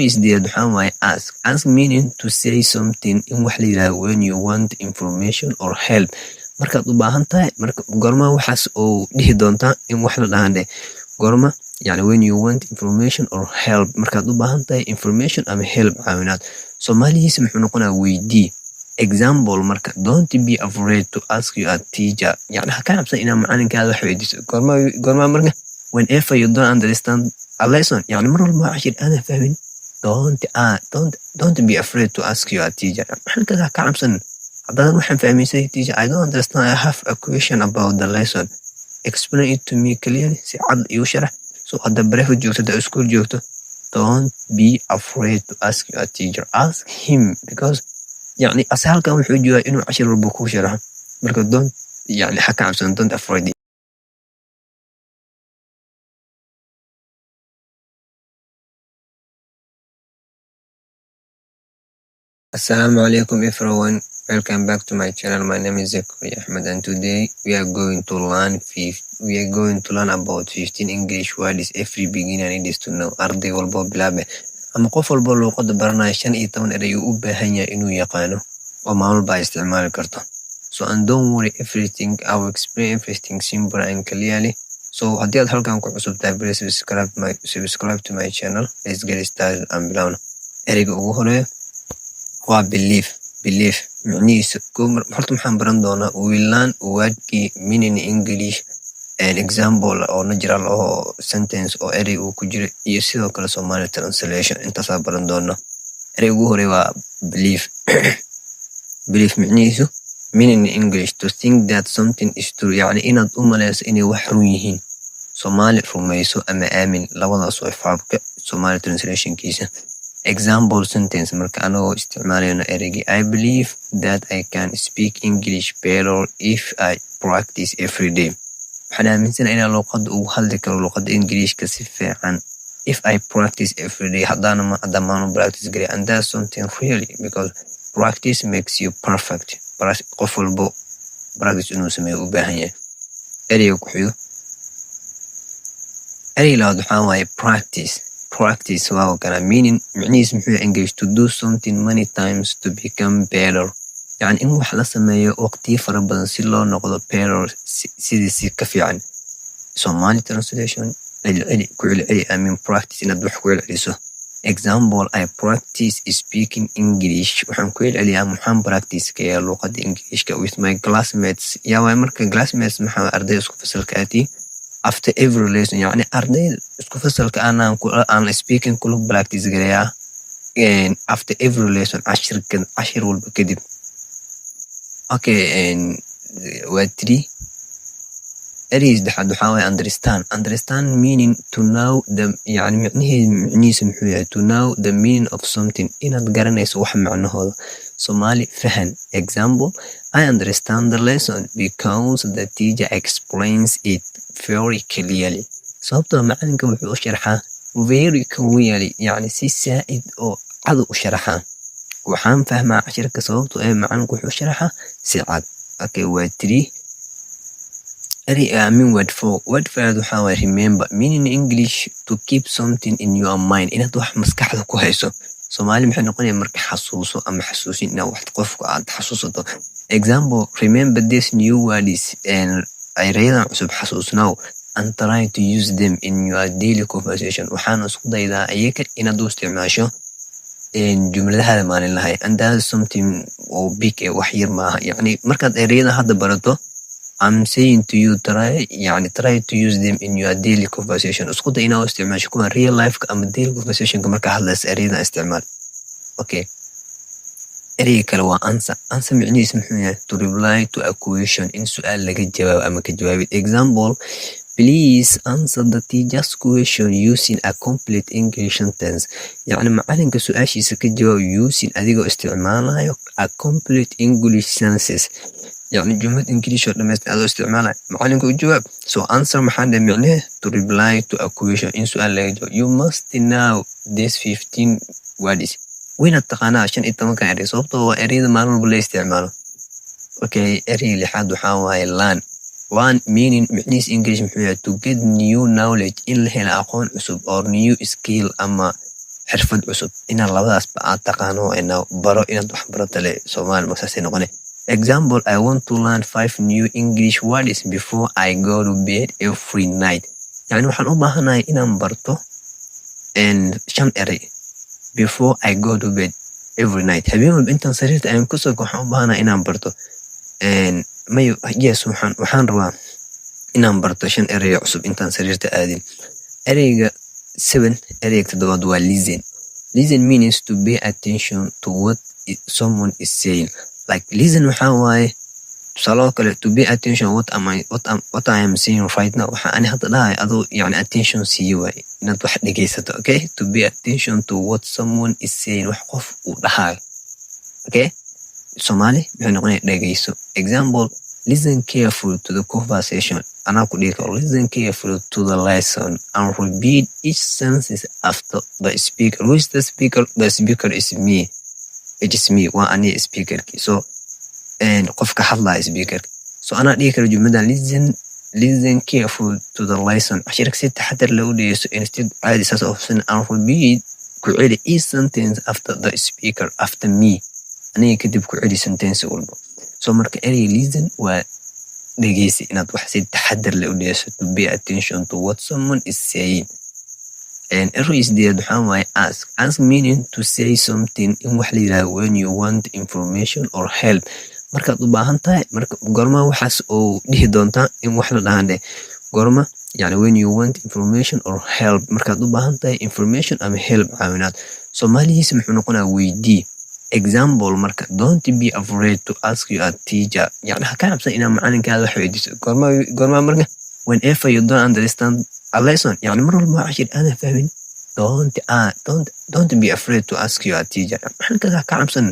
is there waxaa waaye ask meaning to say something in wax la yiraahdo when you want information or help markaad u baahan tahay marka goorma waxaas oo dhihi doontaa in wax la dhahan goorma yani when you want information or help markaad u baahan tahay information ama help caawinaad Soomaaliyiis muxuu noqonaa weydii example marka don't be afraid to ask your teacher yani ha ka cabsan inaad macalinkaada wax weydiiso goorma marka whenever you don't understand a lesson yani mar walba cashir aad fahmin don't be afraid to ask your teacher macalinkaada ha ka cabsan haddaan waxaan fahmaysay teacher I don't understand I have a question about the lesson explain it to me clearly si cad iyo sharax so hadda brevet joogto da school joogto don't be afraid to ask your teacher ask him because يعني أسهل كان الحجة إنه 10 ربكو شرح مركز دون يعني حكى عن سنة دون أفرادي. Assalamu alaikum everyone, welcome back to my channel. My name is Zakaria Ahmed and today we are going to learn about 15 English words every beginner needs to know. أرضي والبوبلابة أما قفل بلو قد برنا 15 eray u baahan yahay inuu yaqaano oo maalba isticmaali karto. So and don't worry I will explain everything simple and clearly. So haddii aad halkan ku cusub tahay please subscribe to my channel. Let's get started and bilaawno. Erayga ugu horeeya waa believe macnihiisa horta maxaan baran doonaa we learn wordkii meaning in English an example oo natural oo sentence oo eray uu ku jiro iyo sidoo kale Somali translation intaas aan baran doonaa. Erayga ugu horeeya waa believe macnihiisu meaning in English to think that something is true yani inaad u maleyso inay wax run yihiin Somali rumayso ama aamin labadaas oo faabka Somali translationkiisa. Example sentence marka anoo isticmaalayno erayga I believe that I can speak English better if I practice every day. waxaan aaminsanahay inaan luqadda ugu hadli karo luqadda Ingiriiska si fiican if I practice every day haddaan practice garay and that's something really because practice makes you perfect. qof walbo practice inuu sameeyo u baahan yahay. Erayga ku xigo erayga labaad waxaa waaye practice waa kana meaning macnihiisu muxuu English to do something many times to become better يعني in wax la sameeyo waqti fara badan si loo noqdo better sidii ka fiican. Somali translation ku celceli I mean practice inaad wax ku celceliso. Example I practice speaking English waxaan ku celceliyaa maxaan practice ka luqadda Ingiriiska with my classmates yaa way marka classmates maxaa arday isku fasalka aati after every lesson يعني arday isku fasalka aan speaking kula practice gareeyaa after every lesson 10 walba kadib. Okay waa 3 areas dhaxad waxaa waaye understand meaning to know the يعني macnihiisu muxuu yahay to know the meaning of something inaad garanayso wax macnahooda. Somali fahan example I understand the lesson because the teacher explains it very clearly. sababtoo macalinka wuxuu u sharxaa very clearly yani si saa'id oo cad u sharxaa waxaan fahmaa cashirka sababtoo macalinku wuxuu sharxaa si cad. Okay waa 3 word for waxaa waaye remember meaning in English to keep something in your mind inaad wax maskaxda ku hayso. Somali maxay noqonaysaa marka xasuuso ama xasuusin inaad wax qofku aad xasuusato. Example remember this new words and erayada cusub xasuusnaaw and try to use them in your daily conversation. waxaan isku daydaa ayaga inaad u isticmaasho jumladaha maalinlaha and that's something big wax yar maaha yani markaad erayada hadda barato I'm saying to you try to use them in your daily conversation. isku day inaad u isticmaasho kuwa real life ama daily conversation marka hadlayso erayada isticmaal. Okay erayga kale waa answer macnihiisu muxuu yahay to reply to a question in su'aal laga jawaabo ama ka jawaabid. Example please answer the teacher's question using a complete English sentence يعني macalinka su'aashiisa ka jawaab using adigoo isticmaalayo a complete English sentences يعني jumlad English oo dhameystiran adoo isticmaalayo macalinka u jawaab. So answer maxaa macnaheedu to reply to a question in su'aal laga jawaabo. You must know these 15 words wayna taqaanaa 15 eray sababtoo waa erayada maalin walba la isticmaalo. Okay erayga lixaad waxaa waaye learn meaning macnihiisu English muxuu yahay to get new knowledge in la helo aqoon cusub or new skill ama xirfad cusub inaad labadaasba aad taqaano baro inaad wax barato le Soomaali markaasay noqonay. Example, I want to learn 5 new English words before I go to bed every night. يعني waxaan u baahanahay inaan barto 5 eray before I go to bed every night. habeen walba intaan sariirta aan ku soo waxaan u baahanahay inaan barto waxaan rabaa inaan barto 5 eray cusub intaan sariirta aadin. erayga 7 erayga 7 waa listen. Listen means to pay attention to what someone is saying. Like listen waxaa waaye tusaale kale to pay attention what I am saying right now. waxaa ani hadda dhahay adoo yani attention siiyo waaye inaad wax dhegeysato. Okay, to pay attention to what someone is saying, wax qof uu dhahayo. Okay, Somali wuxuu noqonaya dhegeyso. Example, listen carefully to the conversation. Anaa ku dhihi karo listen carefully to the lesson and repeat each sentence after the speaker. Who is the speaker? The speaker is me. It is me. waa ani speakerki. So qofka hadlaya speaker. So anaa dhihi karo jumladan listen carefully to the lesson. cashirka si taxadar leh u dhegeyso instead caadi saas oo hubsan and repeat ku celi each sentence after the speaker, after me. aniga kadib ku celi sentence walba. So marka erey listen waa dhegeysi inaad wax si taxadar leh u dhegeyso, to pay attention to what someone is saying. erey isdeed waxaa waaye ask. Ask meaning to say something in wax la yiraahdo when you want information or help. markaad u baahan tahay goorma waxaas oo dhihi doontaa in wax la dhahan goorma yani when you want information or help, markaad u baahan tahay information ama help caawinaad. Soomaalihiisa muxuu noqonaa weydii. Example, marka don't be afraid to ask your teacher. yani ha ka cabsan inaad macalinkaada wax weydiiso. goorma marka whenever you don't understand a lesson, yani mar walba cashir aadan fahmin don't be afraid to ask your teacher. macalinkaada ha ka cabsan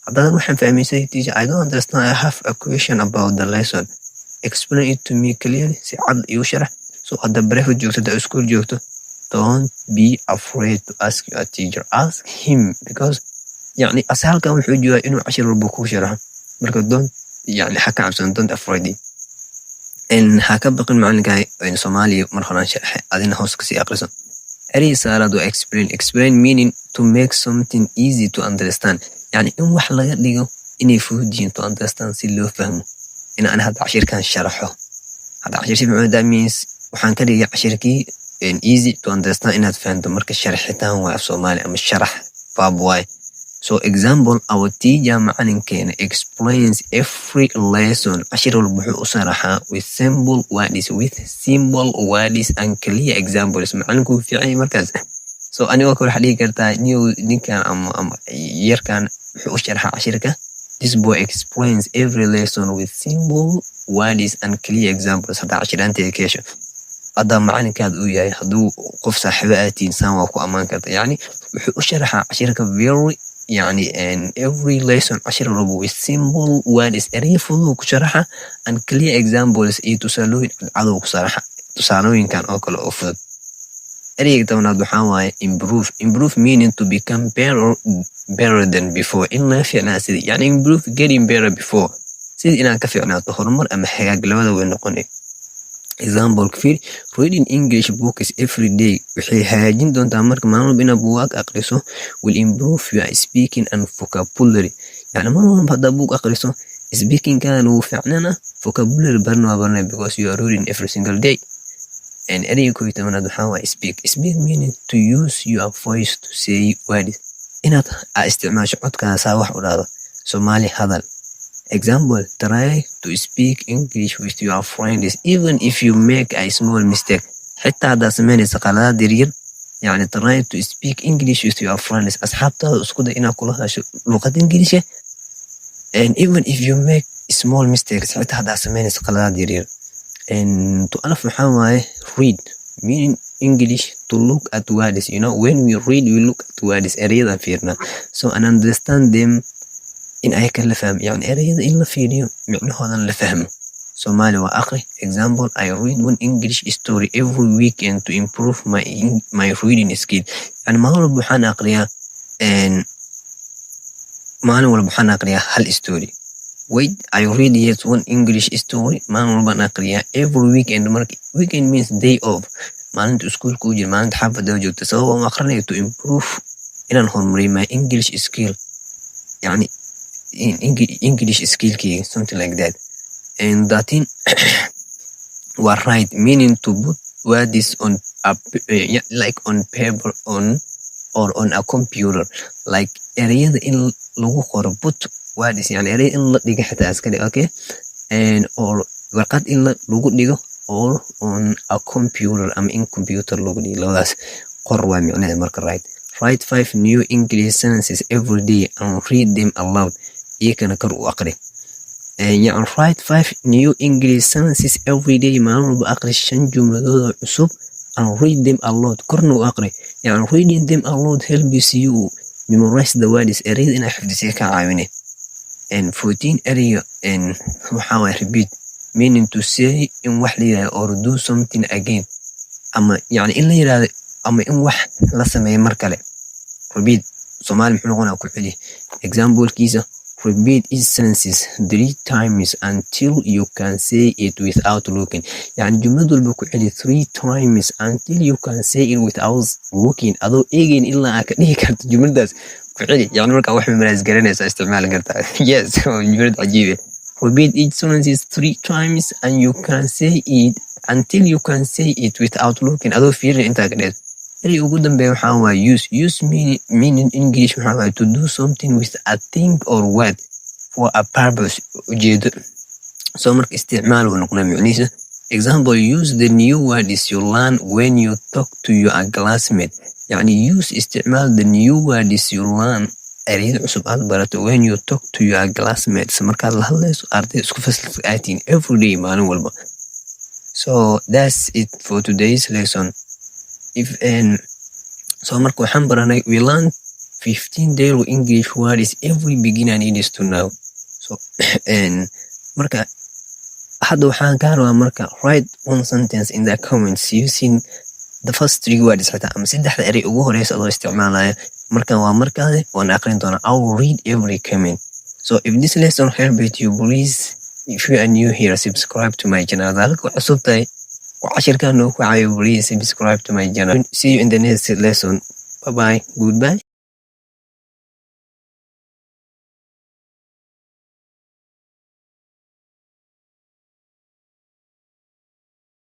haddaad waxaan fahmaysay teacher, I don't understand, I have a question about the lesson, explain it to me clearly. si cad igu sharax. So hadda breakfast joogto, hadda school joogto, don't be afraid to ask your teacher. Ask him because يعني أسهلكم الحجة إنه 10 ربكو شرح. مركز دون يعني حكى عبسان don't afraid. إن حكى بقى المعنى جاي إن Somali مرحلة شرح أدينا هوس كسي أقرصن. أري سارة do explain meaning to make something easy to understand. يعني إن واحد لقى إني فوجين to understand سيلو فهمه. إن أنا هذا 10 كان شرحه. هذا 10 شيء معناه that means وحن كده 10 كي in easy to understand إنها تفهم. مركز شرحتها هو في Somali أم الشرح فابواي. So example, our teacher macalinkeena explains every lesson. cashir walba wuxuu u sharaxaa with simple words and clear examples. macalinku wuu fiican yahay markaas. So anigoo kale waxaa dhihi kartaa ninkan ama yarkan wuxuu u sharaxaa cashirka. This boy explains every lesson with simple words and clear examples. haddaa cashiraanteeda ka hesho haddaa macalinkaada uu yahay, hadduu qof saaxiibo aad tihiin saan waa ku ammaan karta. yani wuxuu u sharaxaa cashirka very يعني and every lesson 10 ربو with simple words erey fudud ku sharaxa and clear examples iyo tusaalooyin cadow ku sharaxa. tusaalooyinkan oo kale oo fudud. ereyga tawnaad waxaa waaye improve meaning to become better than before. in la fiicnaa sidii yani improve getting better before, sidii inaad ka fiicnaato horumar ama hagaag labada way noqonay. Example, reading English books every day waxay hagaajin doontaa marka maalin walba inaad buugaag aqriso. will improve your speaking and vocabulary. yani mar walba haddaad buug aqriso speaking-kaana wuu fiicnana, vocabulary barna waa barnay because you are reading every single day. and ereyga 11 waxaa waaye speak meaning to use your voice to say words. inaad isticmaasho codkaada saa wax u dhahdo. Somali hadal. Example, try to speak English with your friends even if you make a small mistake. حتى هذا سمعني سقالات دير يعني try to speak English with your friends. أصحابته اسكودا إنا كلها لغة إنجليزية and even if you make small mistakes. حتى هذا سمعني سقالات دير. and to ألف محاوى read meaning English to look at words. You know, when we read we look at words أريد فيرنا so and understand them in ay kala fahmo. yani ereyada in la fiiriyo micnahoodan la fahmo. Somali waa aqri. Example, I read one English story every weekend to improve my reading skill. yani maalin walba waxaan aqriyaa hal story. wait, I read yet one English story maalin walba aqriyaa every weekend. marka weekend means day off, maalinta iskuulka u jira, maalinta xaafadda joogta. sabab aan aqrinayo to improve inaan horumariyo my English skill يعني English skill key something like that. And that in were right, meaning to put words on like on paper or on a computer, like ereyada in lagu qoro put words yani erey in la dhigo xitaa askari, okay, and or warqad in lagu dhigo or on a computer in computer lagu dhigo, labadaas qor waa micnaheeda marka right. Write 5 new English sentences every day and read them aloud, iyakana kor u aqri. يعني write 5 new English sentences every day, maalin walba aqri 5 jumladood cusub and read them aloud, korna u aqri. يعني reading them aloud helps you memorize the words, ereyada inaa xifdisiyo ka caawine. And 14 area and waxaa waay repeat, meaning to say in wax la yiraahdo or do something again, ama yani in la yiraahdo ama in wax la sameeyo mar kale. repeat Soomaali muxuu noqonaa ku celi. Example kiisa, repeat each sentences 3 times until you can say it without looking. يعني جملة walba ku celi 3 times until you can say it without looking, adoo eegin ilaa aad ka dhihi karto jumladaas ku celi. يعني markaa wax memorize garanaysa isticmaal kartaa. Yes, jumlad cajiib. Repeat each sentences 3 times and you can say it until you can say it without looking, adoo fiirin intaa ka dheer. Erey ugu dambeeya waxaa waa use meaning English waxaa waa to do something with a thing or word for a purpose, ujeedo. So marka isticmaal uu noqonaa micnihiisa. Example, use the new words you learn when you talk to your classmate. يعني use isticmaal the new words you learn, ereyada cusub aad barato when you talk to your classmates, markaad la hadlayso arday isku fasalka aad tihiin every day, maalin walba. So that's it for today's lesson. So marka waxaan baranay we learned 15 daily English words every beginner needs to know. So and marka hadda waxaan ka rabaa marka write one sentence in the comments using the first 3 words xitaa ama saddexda erey ugu horeysa adoo isticmaalaya. Marka waa markaade waan aqrin doonaa. I will read every comment. So if this lesson helped you, please, if you are new here, subscribe to my channel. Halka cusub tahay وعشركان نوكو عايو, please subscribe to my channel. See you in the next lesson. Bye bye. Goodbye.